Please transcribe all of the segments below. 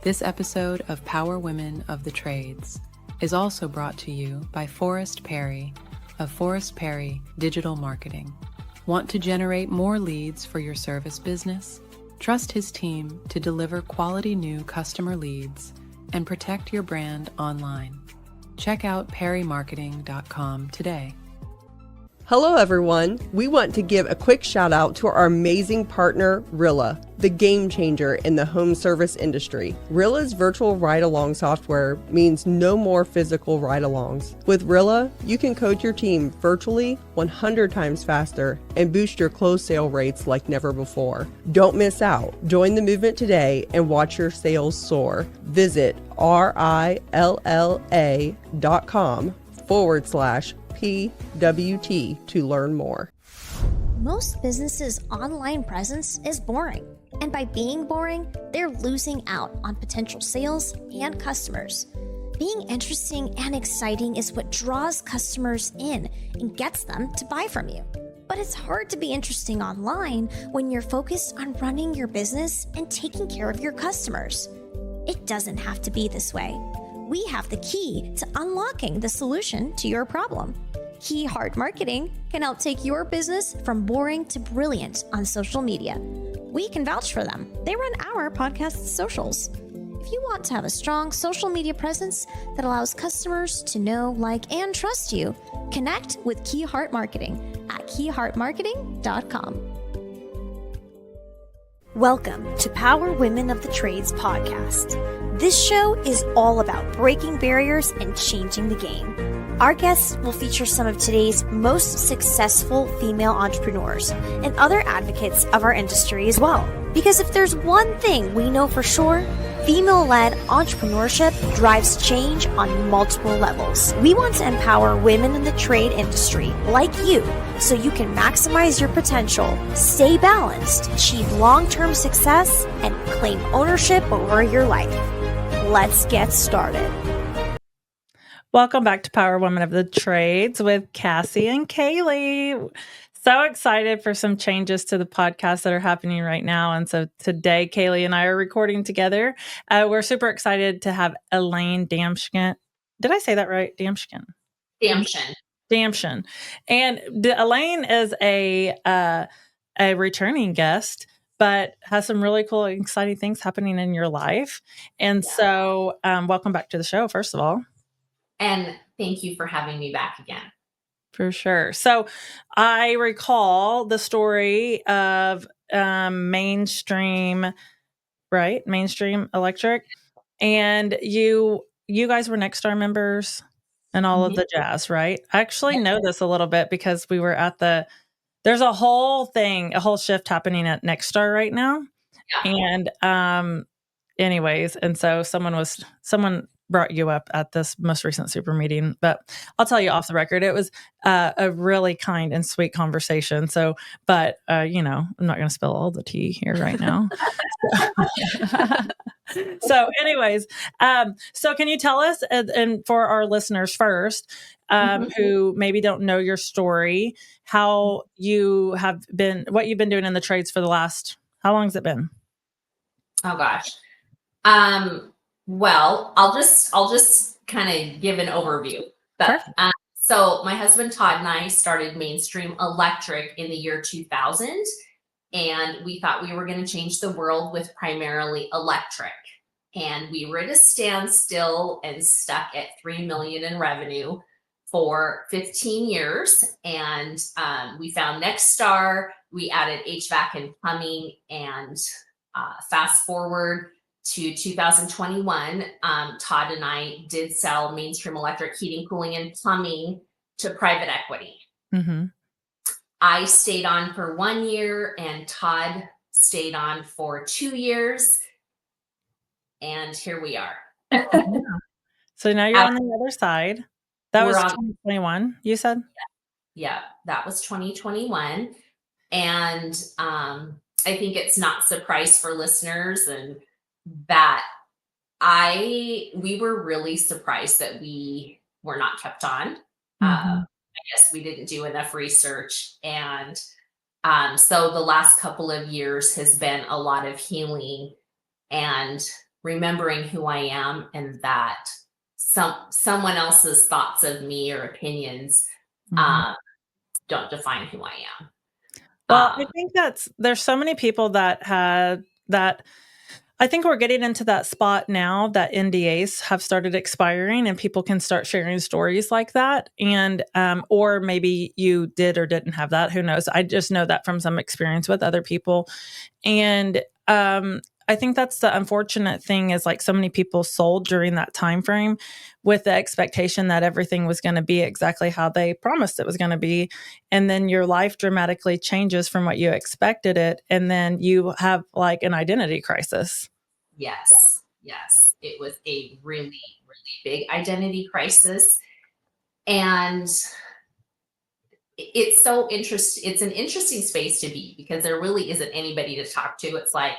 This episode of Power Women of the Trades is also brought to you by Forrest Perry of Forrest Perry Digital Marketing. Want to generate more leads for your service business? Trust his team to deliver quality new customer leads and protect your brand online. Check out perrymarketing.com today. Hello everyone. We want to give a quick shout out to our amazing partner, Rilla, the game changer in the home service industry. Rilla's virtual ride-along software means no more physical ride-alongs. With Rilla, you can coach your team virtually 100 times faster and boost your close sale rates like never before. Don't miss out. Join the movement today and watch your sales soar. Visit rilla.com/PWT to learn more. Most businesses' online presence is boring. And by being boring, they're losing out on potential sales and customers. Being interesting and exciting is what draws customers in and gets them to buy from you. But it's hard to be interesting online when you're focused on running your business and taking care of your customers. It doesn't have to be this way. We have the key to unlocking the solution to your problem. Key Heart Marketing can help take your business from boring to brilliant on social media. We can vouch for them. They run our podcast socials. If you want to have a strong social media presence that allows customers to know, like, and trust you, connect with Key Heart Marketing at keyheartmarketing.com. Welcome to Power Women of the Trades podcast. This show is all about breaking barriers and changing the game. Our guests will feature some of today's most successful female entrepreneurs and other advocates of our industry as well. Because if there's one thing we know for sure, female-led entrepreneurship drives change on multiple levels. We want to empower women in the trade industry like you so you can maximize your potential, stay balanced, achieve long-term success, and claim ownership over your life. Let's get started. Welcome back to Power Women of the Trades with Cassie and Kaylee. So excited for some changes to the podcast that are happening right now. And so today, Kaylee and I are recording together. We're super excited to have Elaine Damschen. Did I say that right? Damschen. And Elaine is a returning guest, but has some really cool, exciting things happening in your life. And so welcome back to the show, first of all. And thank you for having me back again. For sure. So I recall the story of Mainstream Electric. And you guys were Nexstar members and all of the jazz, right? I actually know this a little bit because we were at there's a whole shift happening at Nexstar right now. Yeah. And anyways, and so someone brought you up at this most recent super meeting, but I'll tell you off the record, it was a really kind and sweet conversation. So, but I'm not going to spill all the tea here right now. So anyways, so can you tell us, and for our listeners first, who maybe don't know your story, what you've been doing in the trades for the last, how long has it been? Oh gosh. Well, I'll just kind of give an overview. But, so my husband Todd and I started Mainstream Electric in the year 2000, and we thought we were going to change the world with primarily electric. And we were at a standstill and stuck at $3 million in revenue for 15 years. And we found Nexstar. We added HVAC and plumbing, and fast forward to 2021, Todd and I did sell Mainstream Electric heating, cooling, and plumbing to private equity. Mm-hmm. I stayed on for 1 year, and Todd stayed on for 2 years. And here we are. So now you're on the other side. That was 2021, you said? Yeah, that was 2021. And I think it's not a surprise for listeners and that we were really surprised that we were not kept on. I guess we didn't do enough research. And so the last couple of years has been a lot of healing and remembering who I am and that someone else's thoughts of me or opinions Mhm. don't define who I am. Well, I Um, think there's so many people that had that. I think we're getting into that spot now that NDAs have started expiring and people can start sharing stories like that. And, or maybe you did or didn't have that. Who knows? I just know that from some experience with other people. And, I think that's the unfortunate thing is like so many people sold during that time frame with the expectation that everything was going to be exactly how they promised it was going to be, and then your life dramatically changes from what you expected it, and then you have like an identity crisis. yes, yes, it was a really, really big identity crisis. And it's so interesting. It's an interesting space to be because there really isn't anybody to talk to. It's like,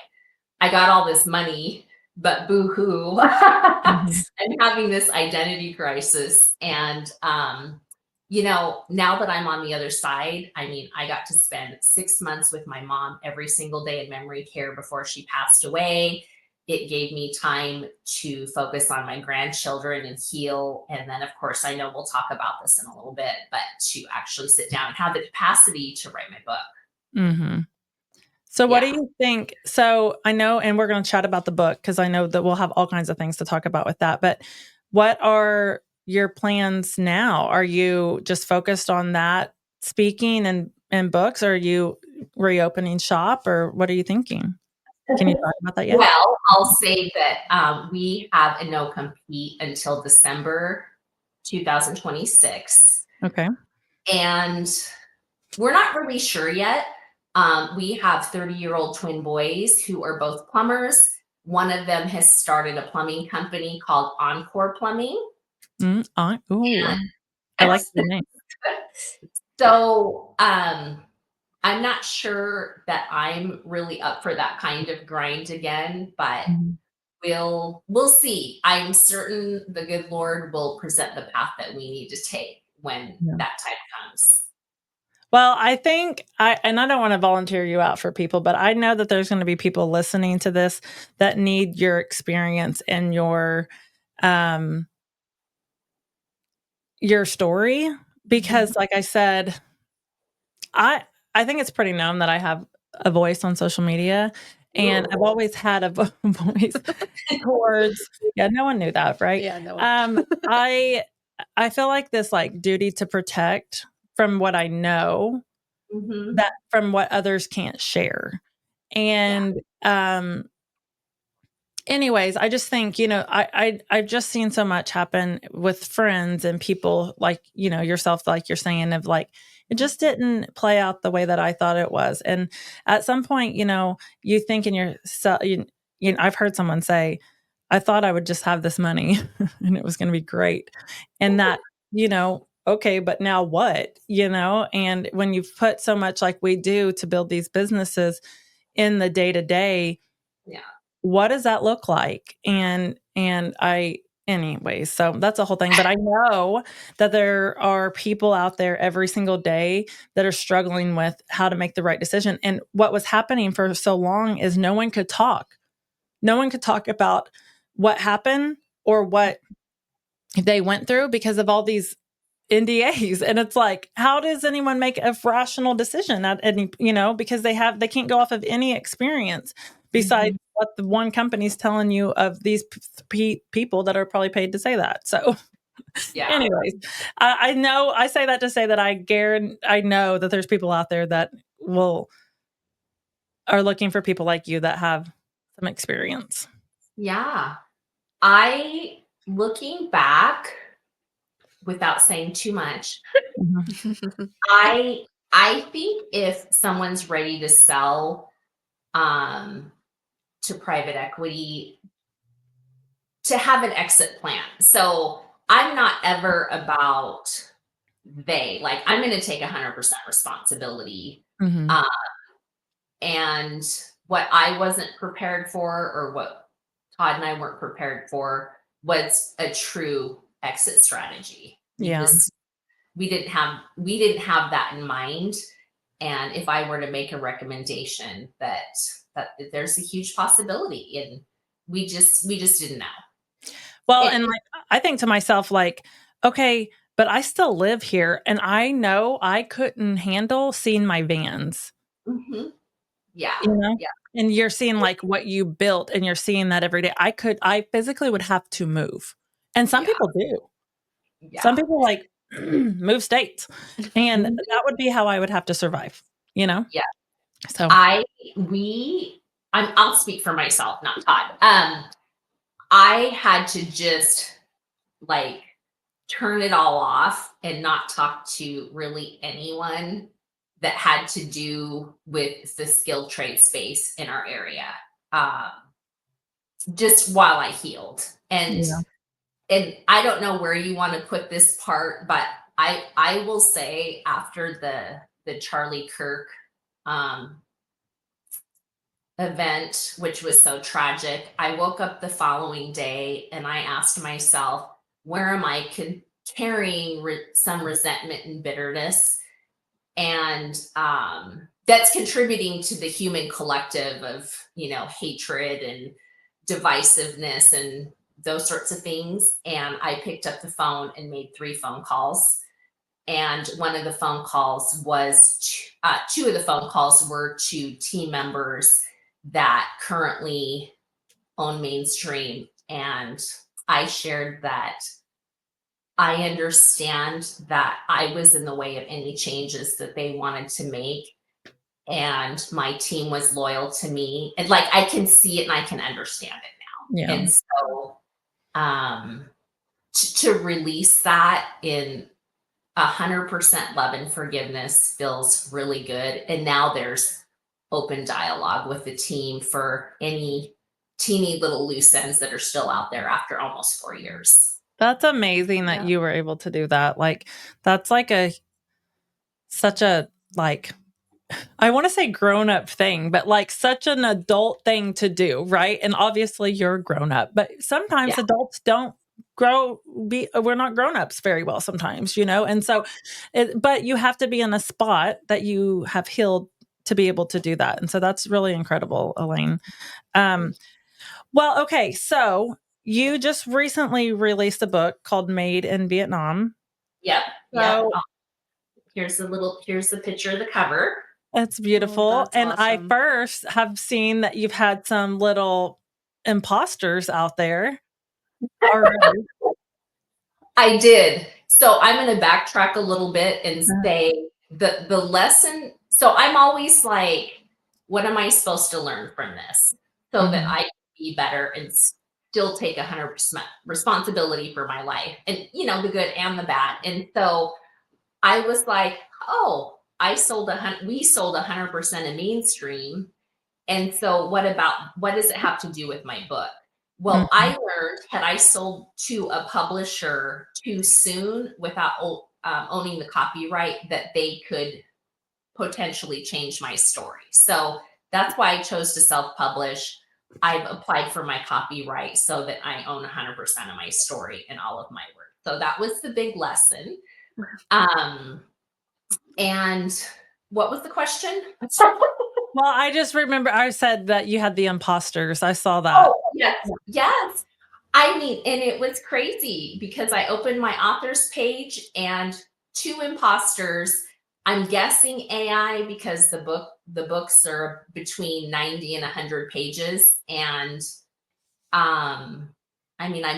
I got all this money, but boo hoo. Mhm. I'm having this identity crisis. And, now that I'm on the other side, I mean, I got to spend 6 months with my mom every single day in memory care before she passed away. It gave me time to focus on my grandchildren and heal. And then, of course, I know we'll talk about this in a little bit, but to actually sit down and have the capacity to write my book. Mhm. So what do Yeah. you think? So I know, and we're going to chat about the book because I know that we'll have all kinds of things to talk about with that. But what are your plans now? Are you just focused on that speaking and books? Or are you reopening shop, or what are you thinking? Can you talk about that yet? Well, I'll say that we have a no compete until December 2026. Okay. And we're not really sure yet. We have 30-year-old twin boys who are both plumbers. One of them has started a plumbing company called Encore Plumbing. Ooh, And I like the name. so I'm not sure that I'm really up for that kind of grind again, but Mhm. we'll see. I'm certain the good Lord will present the path that we need to take when Yeah. that time comes. Well, I think and I don't want to volunteer you out for people, but I know that there's going to be people listening to this that need your experience and um your story because like I said, I I think it's pretty known that I have a voice on social media, and I've Ooh. always had a voice towards yeah, no one knew that, right? Yeah, no. I feel like this like duty to protect from what I know Mhm. that from what others can't share. Yeah. And anyways, I just think, I've just seen so much happen with friends and people like, yourself, like you're saying, of like, it just didn't play out the way that I thought it was. And at some point, you think in yourself, I've heard someone say, I thought I would just have this money and it was going to be great. And that, okay, but now what, and when you've put so much like we do to build these businesses in the day to day, Yeah. what does that look like? And I anyways, so that's a whole thing, but I know that there are people out there every single day that are struggling with how to make the right decision. And what was happening for so long is no one could talk. No one could talk about what happened or what they went through because of all these NDAs. And it's like, how does anyone make a rational decision at any, because they can't go off of any experience besides Mhm. what the one company's telling you of these people that are probably paid to say that. So Yeah. anyways, I know I say that to say that I know that there's people out there that are looking for people like you that have some experience. Yeah. I looking back without saying too much, Mhm. I I think if someone's ready to sell um to private equity to have an exit plan. So I'm not ever about like I'm going to take 100% responsibility. Mhm. Um, and what I wasn't prepared for, or what Todd and I weren't prepared for, was a true exit strategy. Yeah. We didn't have that in mind. And if I were to make a recommendation, that there's a huge possibility in we just didn't know. Well, and like, I think to myself, like, okay, but I still live here and I know I couldn't handle seeing my vans, Mhm. Yeah. you know? Yeah. And you're seeing like what you built and you're seeing that every day. I physically would have to move. And some Yeah. people do. Yeah. Some people like move states. And Mhm. that would be how I would have to survive, you know? Yeah. So, I'll speak for myself, not Todd. I had to just like turn it all off and not talk to really anyone that had to do with the skilled trade space in our area. Um, just while I healed. yeah. And I don't know where you want to put this part, but I will say after the Charlie Kirk um event, which was so tragic, I woke up the following day and I asked myself, where am I carrying some resentment and bitterness? And that's contributing to the human collective of, hatred and divisiveness and those sorts of things. And I picked up the phone and made 3 phone calls. And one of the phone calls was two of the phone calls were to team members that currently own Mainstream. And I shared that I understand that I was in the way of any changes that they wanted to make. And my team was loyal to me. And like I can see it and I can understand it now. Yeah. And so to release that in 100% love and forgiveness feels really good. And now there's open dialogue with the team for any teeny little loose ends that are still out there after almost 4 years. That's amazing that you were able to do that. Like, that's like such a, like, I want to say grown up thing, but like such an adult thing to do, right? And obviously you're grown up, but sometimes Yeah. adults don't we're not grown ups very well sometimes, and so but you have to be in a spot that you have healed to be able to do that. And so that's really incredible, Elaine. Well, okay, so you just recently released a book called Made in Vietnam. Yep. Yep. So Here's the picture of the cover. it's beautiful. Oh, that's And I awesome. first have seen that you've had some little imposters out there already. I did. So I'm going to backtrack a little bit and say the lesson. So I'm always like, what am I supposed to learn from this so that I can be better and still take 100% responsibility for my life and, the good and the bad. And so I was like, oh, we sold 100% of Mainstream. And so what does it have to do with my book? Well, I learned had I sold to a publisher too soon without owning the copyright, that they could potentially change my story. So that's why I chose to self-publish. I've applied for my copyright so that I own 100% of my story and all of my work. So that was the big lesson. And what was the question? Well, I just remember I said that you had the imposters. I saw that. Oh, yes. Yes. I mean, and it was crazy because I opened my author's page and 2 imposters. I'm guessing AI because the books are between 90 and 100 pages. And I'm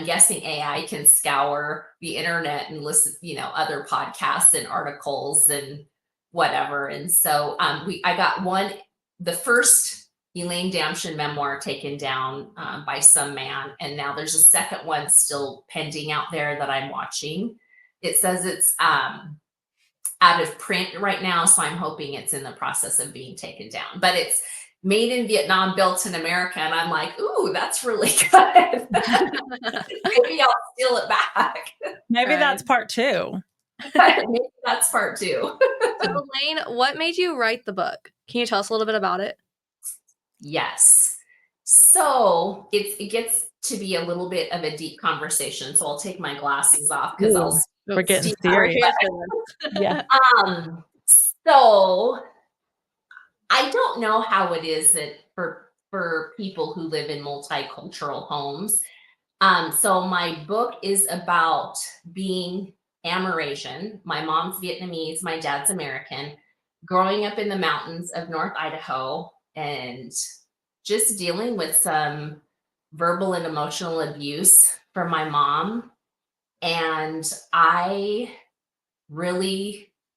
guessing AI can scour the internet and listen, other podcasts and articles and whatever. And so I got the first Elaine Damschen memoir taken down by some man. And now there's a second one still pending out there that I'm watching. It says it's out of print right now. So I'm hoping it's in the process of being taken down, but it's Made in Vietnam, built in America. And I'm like, ooh, that's really good. Maybe I'll steal it back. Maybe that's part 2. Maybe that's part 2. So, Elaine, what made you write the book? Can you tell us a little bit about it? Yes. So it gets to be a little bit of a deep conversation. So I'll take my glasses off because we're getting Sorry. serious. Yeah. So I don't know how it is that for for people who live in multicultural homes. So my book is about being Amerasian. My mom's Vietnamese, my dad's American, growing up in the mountains of North Idaho and just dealing with some verbal and emotional abuse from my mom. And I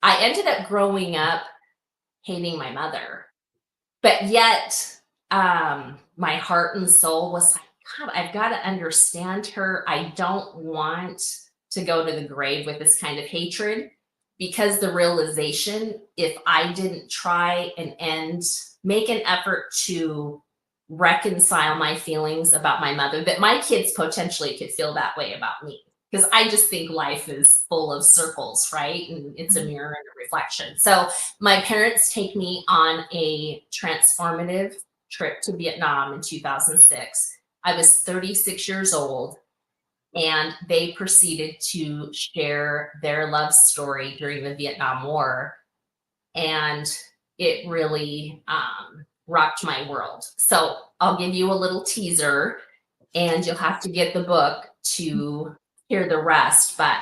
ended up growing up hating my mother, but yet my heart and soul was like, God, I've got to understand her. I don't want to go to the grave with this kind of hatred, because the realization, if I didn't try and make an effort to reconcile my feelings about my mother, that my kids potentially could feel that way about me. Because I just think life is full of circles, right? And it's a mirror and a reflection. So my parents take me on a transformative trip to Vietnam in 2006. I was 36 years old, and they proceeded to share their love story during the Vietnam War. And it really rocked my world. So I'll give you a little teaser, and you'll have to get the book to hear the rest. But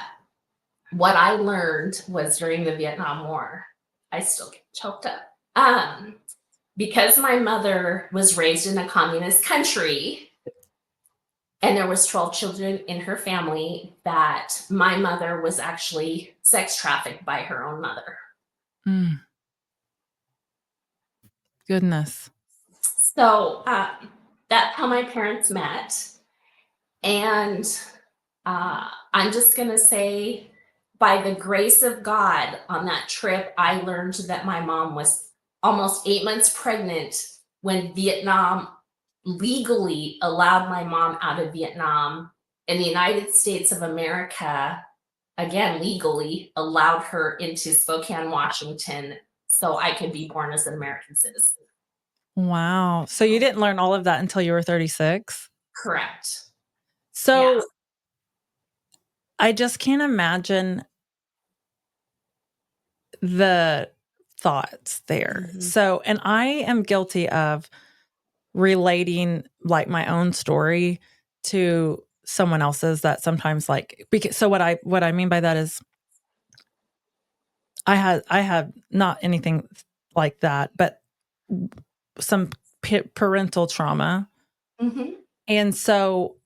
what I learned was during the Vietnam War, I still get choked up. Because my mother was raised in a communist country, and there was 12 children in her family, that my mother was actually sex trafficked by her own mother. Mm. Goodness. So that's how my parents met. And I'm just going to say, by the grace of God, on that trip, I learned that my mom was almost 8 months pregnant when Vietnam legally allowed my mom out of Vietnam. And the United States of America, again, legally allowed her into Spokane, Washington, so I could be born as an American citizen. Wow. So you didn't learn all of that until you were 36? Correct. So Yes. I just can't imagine the thoughts there. Mhm. So, and I am guilty of relating like my own story to someone else's, that sometimes like, because, so what I mean by that is I had not anything like that, but some parental trauma. Mm-hmm. And so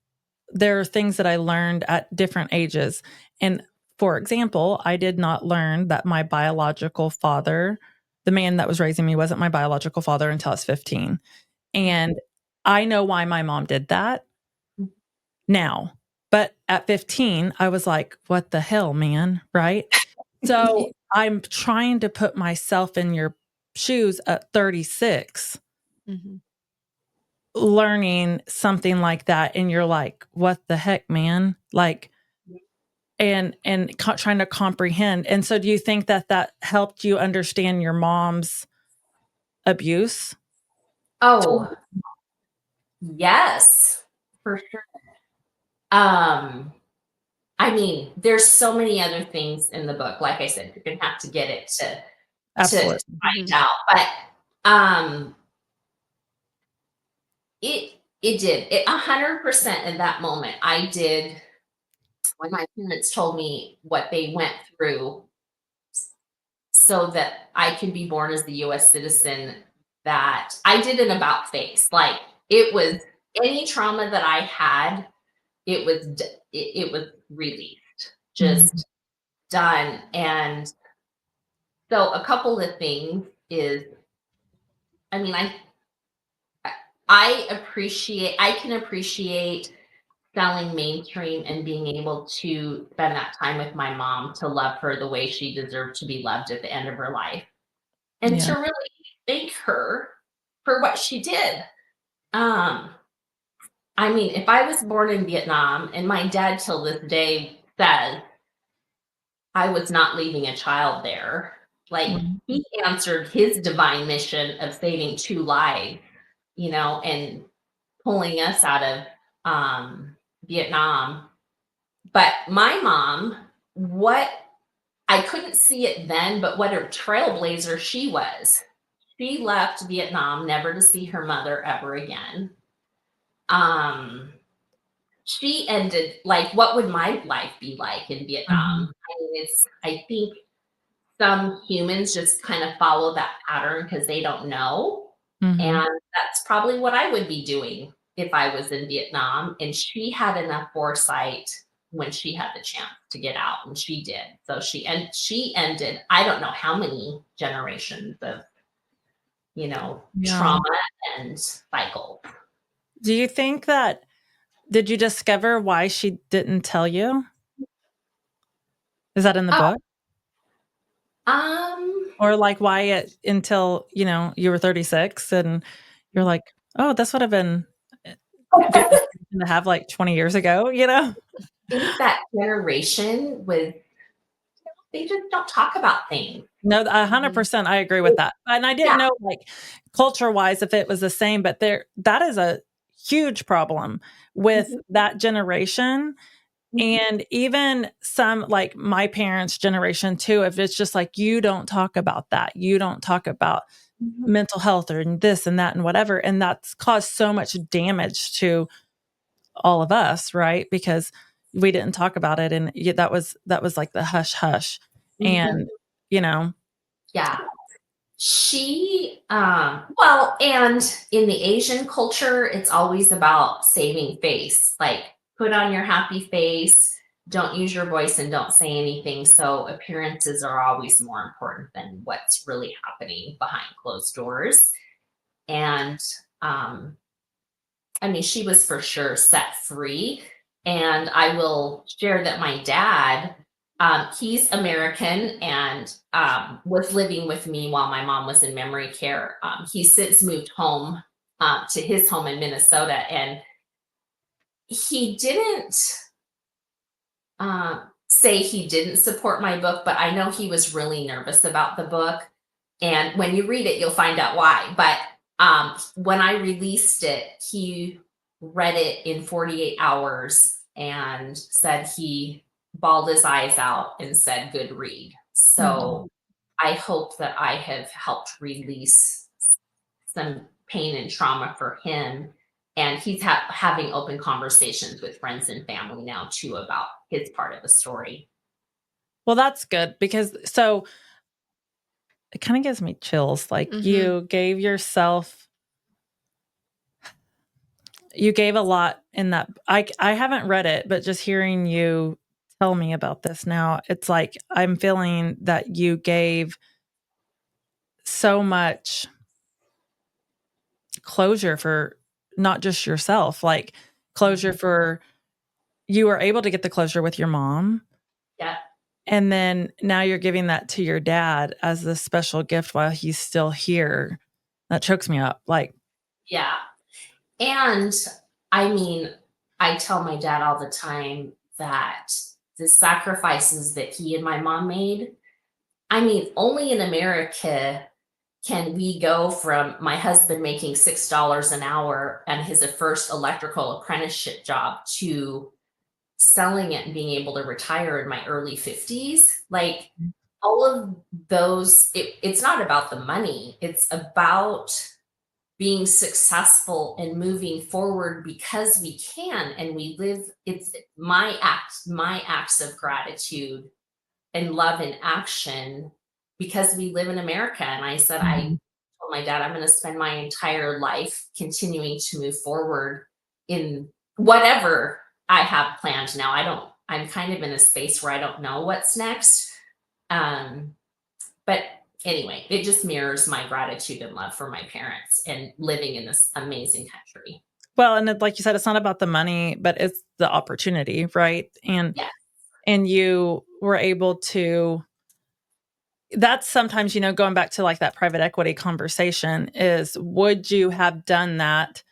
there are things that I learned at different ages. And for example, I did not learn that my biological father, the man that was raising me, wasn't my biological father until I was 15. And I know why my mom did that now. But at 15, I was like, what the hell, man? Right? So I'm trying to put myself in your shoes at 36, Mhm. learning something like that. And you're like, what the heck, man? Like, and trying to comprehend. And so do you think that that helped you understand your mom's abuse? Oh, yes, for sure. I mean, there's so many other things in the book. Like I said, you're gonna have to get it to Absolutely. find out. But it did. 100% in that moment. I did, when my parents told me what they went through so that I could be born as the US citizen, that I did an about face. Like, it was any trauma that I had, it was released, just done. And so a couple of things is, I mean, I can appreciate selling mainstream and being able to spend that time with my mom, to love her the way she deserved to be loved at the end of her life, and Yeah. to really thank her for what she did. Um, I mean, if I was born in Vietnam, and my dad till this day says I was not leaving a child there, like, he answered his divine mission of saving 2 lives, and pulling us out of Vietnam. But my mom, what I couldn't see it then, but what a trailblazer she was. she left Vietnam never to see her mother ever again. Um, she ended like, what would my life be like in Mhm. Vietnam? I think some humans just kind of follow that pattern because they don't know. Mhm. And that's probably what I would be doing if I was in Vietnam. And she had enough foresight when she had the chance to get out, and she did. So she ended, I don't know how many generations of, Yeah. trauma and cycle. Do you think that did you discover why she didn't tell you? Is that in the Uh, book? um, Or, like, why it until, you were 36 and you're like, "Oh, this would have been a good information to have, like, 20 years ago," you know? think that generation was, they just don't talk about things. No, 100%, I agree with that. And I Yeah. didn't know, like, culture-wise if it was the same, but that is a huge problem with Mhm. that generation. Mhm. And even some like my parents' generation too, if it's just like, you don't talk about that. You don't talk about Mhm. mental health or this and that and whatever. And that's caused so much damage to all of us, right? Because we didn't talk about it. And that was like the hush hush. Mhm. And, you know, Yeah. Well, and in the Asian culture, it's always about saving face. Like, put on your happy face, don't use your voice, and don't say anything. So appearances are always more important than what's really happening behind closed doors. And um, I mean, she was for sure set free. And I will share that my dad, he's American and was living with me while my mom was in memory care. He's since moved home to his home in Minnesota, and he didn't say he didn't support my book, but I know he was really nervous about the book. And when you read it, you'll find out why. But when I released it, he read it in 48 hours and said he bawled his eyes out and said, "Good read." Mhm. So I hope that I have helped release some pain and trauma for him. And he's having open conversations with friends and family now, too, about his part of the story. well, that's good because so it kind of gives me chills. Like Mhm. you gave a lot in that. I haven't read it, but just hearing you tell me about this now, it's like I'm feeling that you gave so much closure for not just yourself, like closure Mhm. for you were able to get the closure with your mom. Yeah. And then now you're giving that to your dad as this special gift while he's still here. That chokes me up. Like, Yeah. And I mean, I tell my dad all the time that the sacrifices that he and my mom made, I mean, only in America can we go from my husband making $6 an hour and his first electrical apprenticeship job to selling it and being able to retire in my early 50s. Like, all of those, it's not about the money, it's about being successful and moving forward because we can, and we live, it's my acts of gratitude and love in action, because we live in America. And I said, I mhm. told my dad, I'm going to spend my entire life continuing to move forward in whatever I have planned now. I'm kind of in a space where I don't know what's next. Um, but anyway, it just mirrors my gratitude and love for my parents and living in this amazing country. Well, and like you said, it's not about the money, but it's the opportunity, right? Yeah. And you were able to that's sometimes, going back to like that private equity conversation is would you have done that?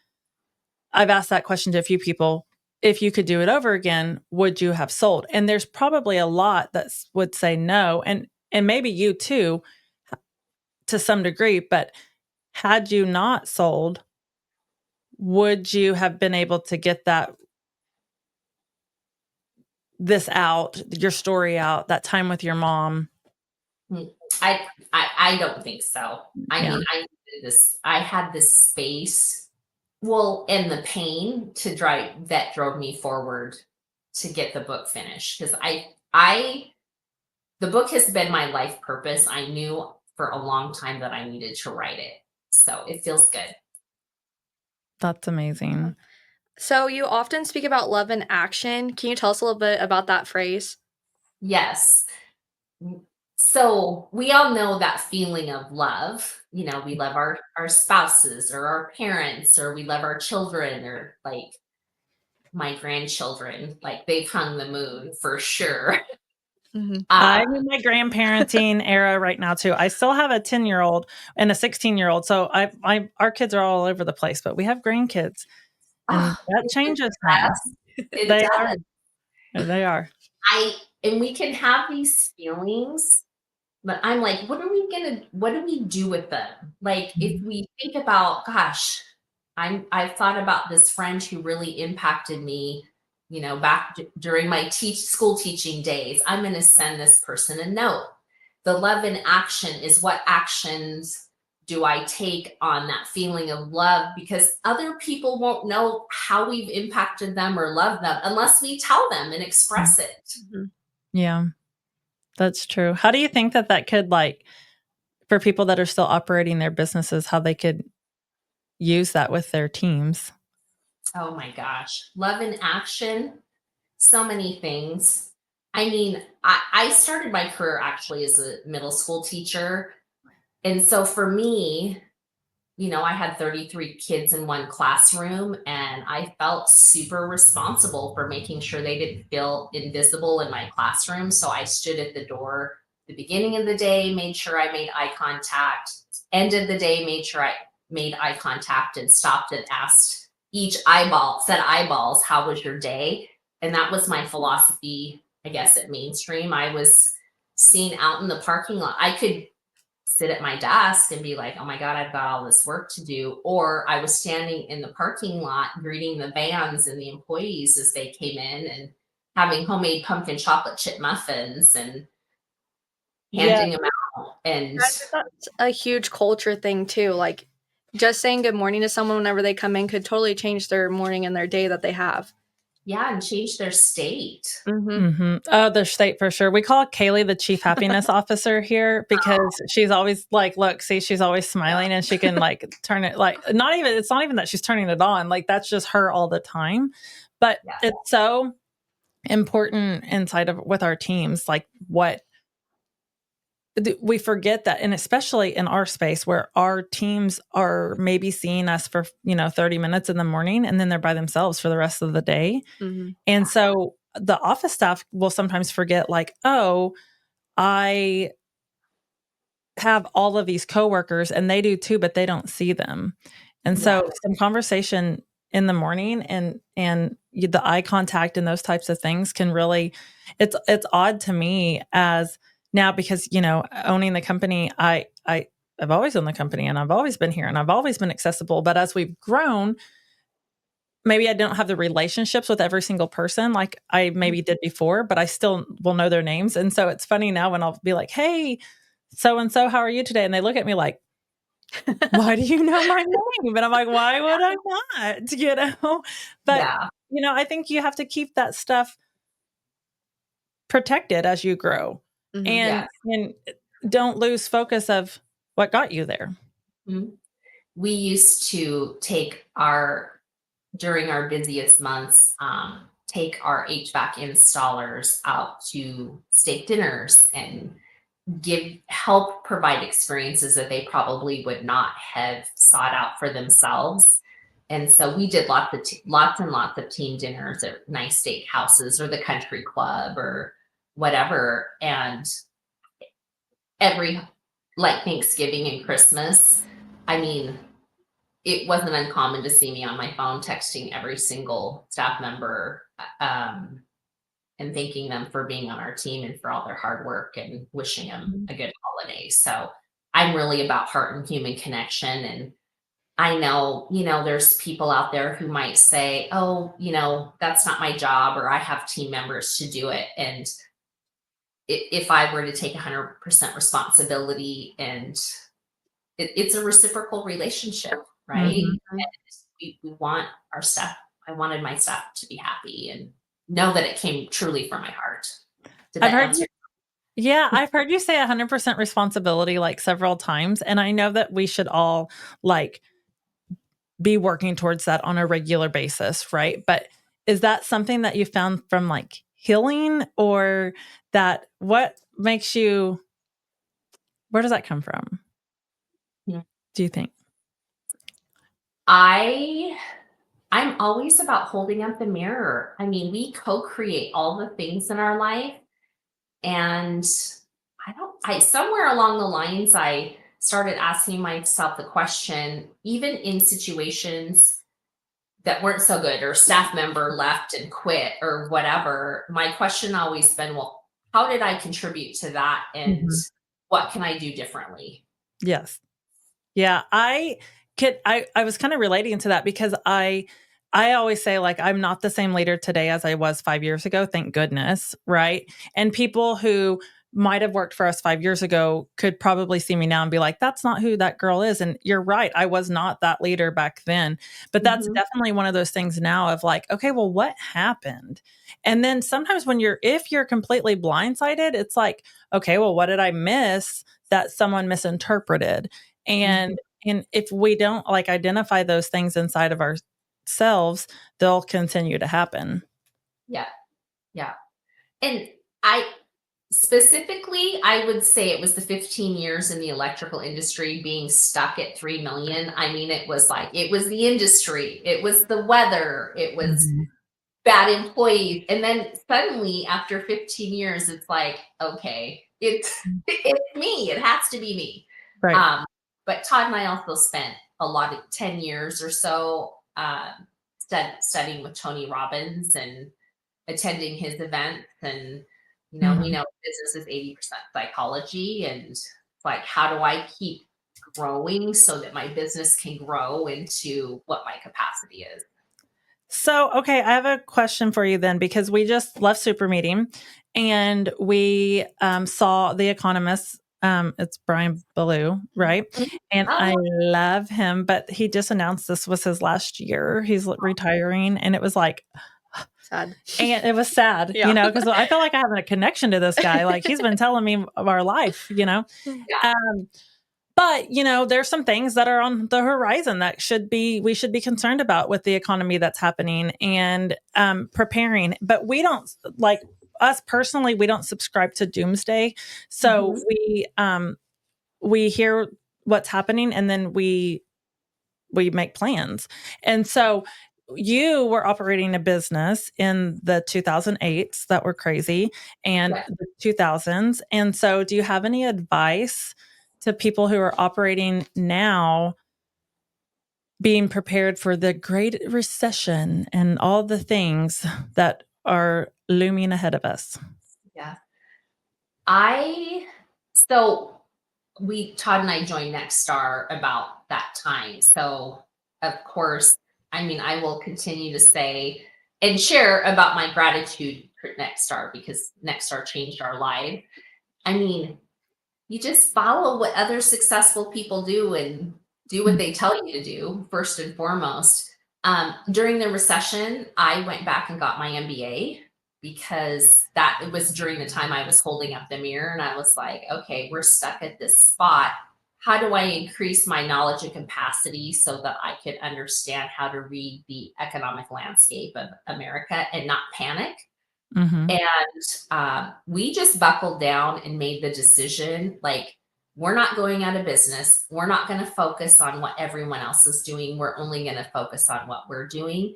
I've asked that question to a few people. If you could do it over again, would you have sold? And there's probably a lot that would say no. And maybe you too, to some degree, but had you not sold, would you have been able to get this out, your story out, that time with your mom? Mm. I don't think so. I Yeah. mean, I had this space, well, and the pain that drove me forward to get the book finished, because the book has been my life purpose. I knew for a long time that I needed to write it. So it feels good. That's amazing. So you often speak about love in action. Can you tell us a little bit about that phrase? Yes. So we all know that feeling of love. We love our spouses or our parents, or we love our children, or like my grandchildren, like they've hung the moon for sure. Mhm. Uh, I'm in my grandparenting era right now too. I still have a 10-year-old and a 16-year-old. So our kids are all over the place, but we have grandkids and that it's the changes things. best. It They are. does. They are. And we can have these feelings, but I'm like, what do we do with them? Like, if we think about, gosh, I've thought about this friend who really impacted me, back during my school teaching days. I'm going to send this person a note. The love in action is, what actions do I take on that feeling of love? Because other people won't know how we've impacted them or loved them unless we tell them and express it. Mhm. Yeah, that's true. How do you think that could, like, for people that are still operating their businesses, how they could use that with their teams? Oh my gosh. Love in action, so many things. I mean, I started my career actually as a middle school teacher. And so for me, I had 33 kids in one classroom, and I felt super responsible for making sure they didn't feel invisible in my classroom. So I stood at the door the beginning of the day, made sure I made eye contact, end of the day, made sure I made eye contact and stopped and asked said eyeballs, how was your day? And that was my philosophy, I guess, at Mainstream. I was seen out in the parking lot. I could sit at my desk and be like, oh my God, I've got all this work to do. Or I was standing in the parking lot greeting the vans and the employees as they came in, and having homemade pumpkin chocolate chip muffins and Yeah. handing them out. And I think that's a huge culture thing too. Like just saying good morning to someone whenever they come in could totally change their morning and their day that they have. yeah, and change their state. Mhm. Oh, their state for sure. We call Kaylee the chief happiness officer here because she's always like, look, see, she's always smiling and she can like turn it like it's not even that she's turning it on. Like that's just her all the time. But Yeah. it's so important inside of with our teams, like what we forget that, and especially in our space where our teams are maybe seeing us for 30 minutes in the morning and then they're by themselves for the rest of the day. Mhm. And so the office staff will sometimes forget, like, oh, I have all of these coworkers and they do too, but they don't see them. And Yeah. so some conversation in the morning and the eye contact and those types of things can really, it's odd to me as now because, owning the company, I've always owned the company and I've always been here and I've always been accessible. But as we've grown, maybe I don't have the relationships with every single person like I maybe did before, but I still will know their names. And so it's funny now when I'll be like, hey, so and so, how are you today? And they look at me like, why do you know my name? And I'm like, why would I not? But, Yeah. I think you have to keep that stuff protected as you grow Mhm. and, Yes. and don't lose focus of what got you there. Mhm. We used to during our busiest months, take our HVAC installers out to steak dinners and help provide experiences that they probably would not have sought out for themselves. And so we did lots and lots of team dinners at nice steak houses or the country club or whatever. And every, like, Thanksgiving and Christmas, I mean, it wasn't uncommon to see me on my phone texting every single staff member, and thanking them for being on our team and for all their hard work and wishing them a good holiday. So I'm really about heart and human connection. And I know, there's people out there who might say, oh, that's not my job, or I have team members to do it. And if I were to take 100% responsibility, and it's a reciprocal relationship, right? Mhm. And we want our staff. I wanted my staff to be happy and know that it came truly from my heart. Did I've that heard answer? Yeah, I've heard you say 100% responsibility like several times, and I know that we should all like be working towards that on a regular basis, right? But is that something that you found from like healing, or that what makes you, where does that come from? Yeah. Do you think? I I'm always about holding up the mirror. I mean, we co-create all the things in our life, and I somewhere along the lines I started asking myself the question, even in situations that weren't so good, or staff member left and quit or whatever, my question always been, well, how did I contribute to that, and Mhm. what can I do differently? Yes. Yeah, I was kind of relating to that because I always say like I'm not the same leader today as I was 5 years ago, thank goodness, right? And people who might have worked for us 5 years ago could probably see me now and be like, that's not who that girl is. And you're right, I was not that leader back then. But that's Mhm. definitely one of those things now of like, okay, well, what happened? And then sometimes if you're completely blindsided, it's like, okay, well, what did I miss that someone misinterpreted? Mhm. And if we don't like identify those things inside of ourselves, they'll continue to happen. Yeah, yeah. And I specifically, I would say it was the 15 years in the electrical industry being stuck at 3 million. I mean, it was like, it was the industry, it was the weather, it was Mhm. bad employees. And then suddenly, after 15 years, it's like, okay, it's me. It has to be me. Right. Um, but Todd and I also spent a lot of 10 years or so studying with Tony Robbins and attending his events. And, we Mhm. know business is 80% psychology. And it's like, how do I keep growing so that my business can grow into what my capacity is? So, okay, I have a question for you then, because we just left Super Meeting and we saw The Economist. It's Brian Ballou, right? Mhm. And I Oh, love him, but he just announced this was his last year. He's retiring. And it was like, Sad. and it was sad, Yeah. because I feel like I have a connection to this guy. Like he's been telling me of our life. yeah. Um, but, there's some things that are on the horizon that we should be concerned about with the economy that's happening and preparing. But we don't, like us personally, we don't subscribe to doomsday. So Mhm. we hear what's happening and then we make plans. And so you were operating a business in the 2008s that were crazy and Yeah. the 2000s. And so do you have any advice to people who are operating now, being prepared for the great recession and all the things that are looming ahead of us? Yeah. I so Todd and I joined Nextstar about that time. So of course, I mean, I will continue to say and share about my gratitude for Nextstar, because Nextstar changed our life. I mean, you just follow what other successful people do and do what they tell you to do, first and foremost. During the recession, I went back and got my MBA, because that it was during the time I was holding up the mirror and I was like, okay, we're stuck at this spot. How do I increase my knowledge and capacity so that I could understand how to read the economic landscape of America and not panic? Mm-hmm. And we just buckled down and made the decision, like, we're not going out of business. We're not going to focus on what everyone else is doing. We're only going to focus on what we're doing.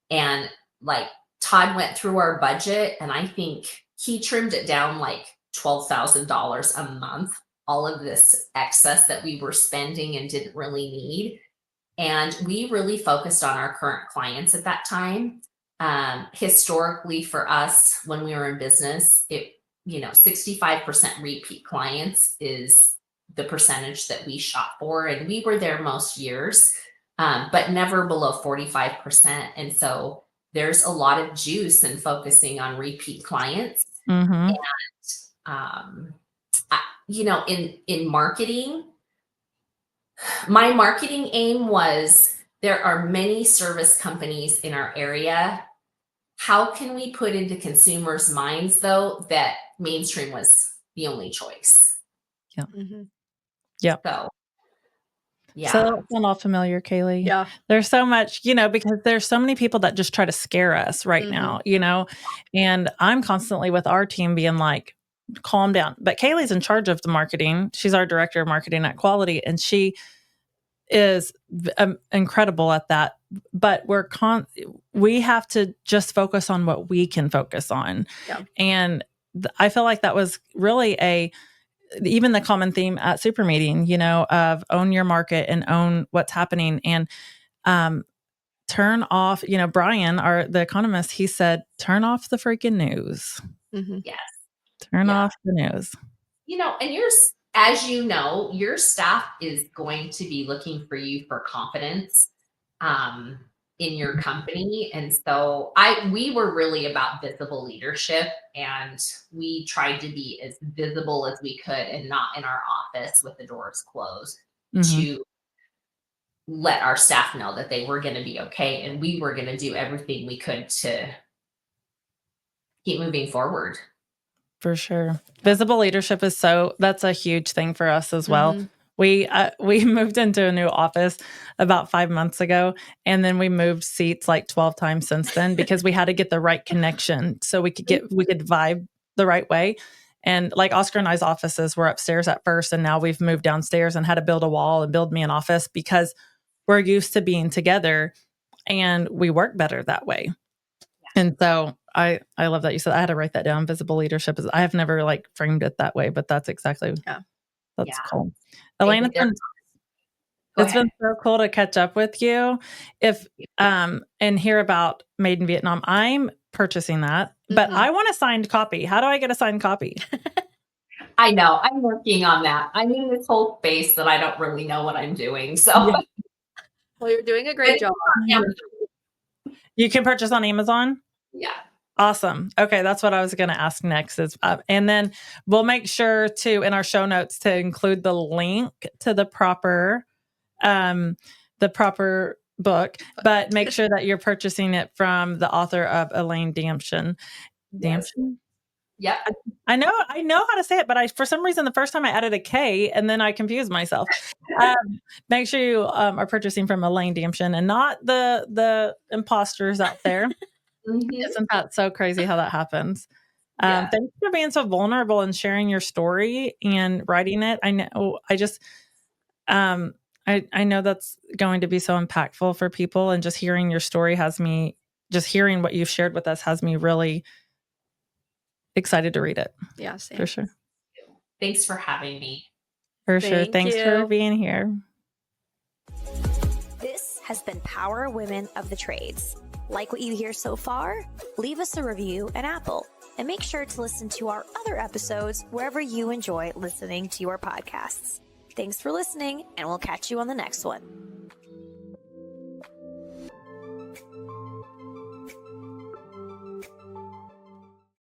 And like, Todd went through our budget, and I think he trimmed it down like $12,000 a month, all of this excess that we were spending and didn't really need. And we really focused on our current clients at that time. Historically, for us, when we were in business, 65% repeat clients is the percentage that we shot for. And we were there most years, but never below 45%. And so there's a lot of juice in focusing on repeat clients. Mm-hmm. In marketing, my marketing aim was, there are many service companies in our area. How can we put into consumers' minds, though, that mainstream was the only choice? Mm-hmm. Yep. So, yeah. So that sound all familiar, Kaylee? Yeah. There's so much, because there's so many people that just try to scare us right now, and I'm constantly with our team being like, calm down. But Kaylee's in charge of the marketing. She's our director of marketing at Quality, and she is incredible at that. But we have to just focus on what we can focus on. Yeah. And I feel like that was really even the common theme at Super Meeting, of own your market and own what's happening, and turn off, Brian, the economist, he said, turn off the freaking news. Mm-hmm. Yes. Turn off the news. And as your staff is going to be looking for you for confidence in your company. And so we were really about visible leadership, and we tried to be as visible as we could and not in our office with the doors closed to let our staff know that they were going to be okay. And we were going to do everything we could to keep moving forward. For sure. Visible leadership that's a huge thing for us as well. Mm-hmm. We moved into a new office about 5 months ago, and then we moved seats like 12 times since then because we had to get the right connection so we could vibe the right way. And like Oscar and I's offices were upstairs at first, and now we've moved downstairs and had to build a wall and build me an office because we're used to being together and we work better that way. And so I love that you said. I had to write that down. Visible leadership I have never framed it that way, but that's exactly, that's cool. Elaine, it's been so cool to catch up with you. And hear about Made in Vietnam. I'm purchasing that, but I want a signed copy. How do I get a signed copy? I know. I'm working on that. I'm in this whole space that I don't really know what I'm doing. So, well, you're doing a great job. You can purchase on Amazon? Yeah. Awesome. Okay, that's what I was going to ask next. And then we'll make sure to, in our show notes, to include the link to the proper book, but make sure that you're purchasing it from the author of Elaine Damschen. Damschen? Yep. I know how to say it, but for some reason, the first time I added a K and then I confused myself. Make sure you are purchasing from Elaine Damschen and not the imposters out there. Isn't that so crazy how that happens? Thanks for being so vulnerable and sharing your story and writing it. I know I know that's going to be so impactful for people, and just hearing your story hearing what you've shared with us has me really excited to read it. Yeah, same. For sure. Thanks for having me. For sure. Thanks for being here. This has been Power Women of the Trades. Like what you hear so far? Leave us a review in Apple, and make sure to listen to our other episodes wherever you enjoy listening to your podcasts. Thanks for listening, and we'll catch you on the next one.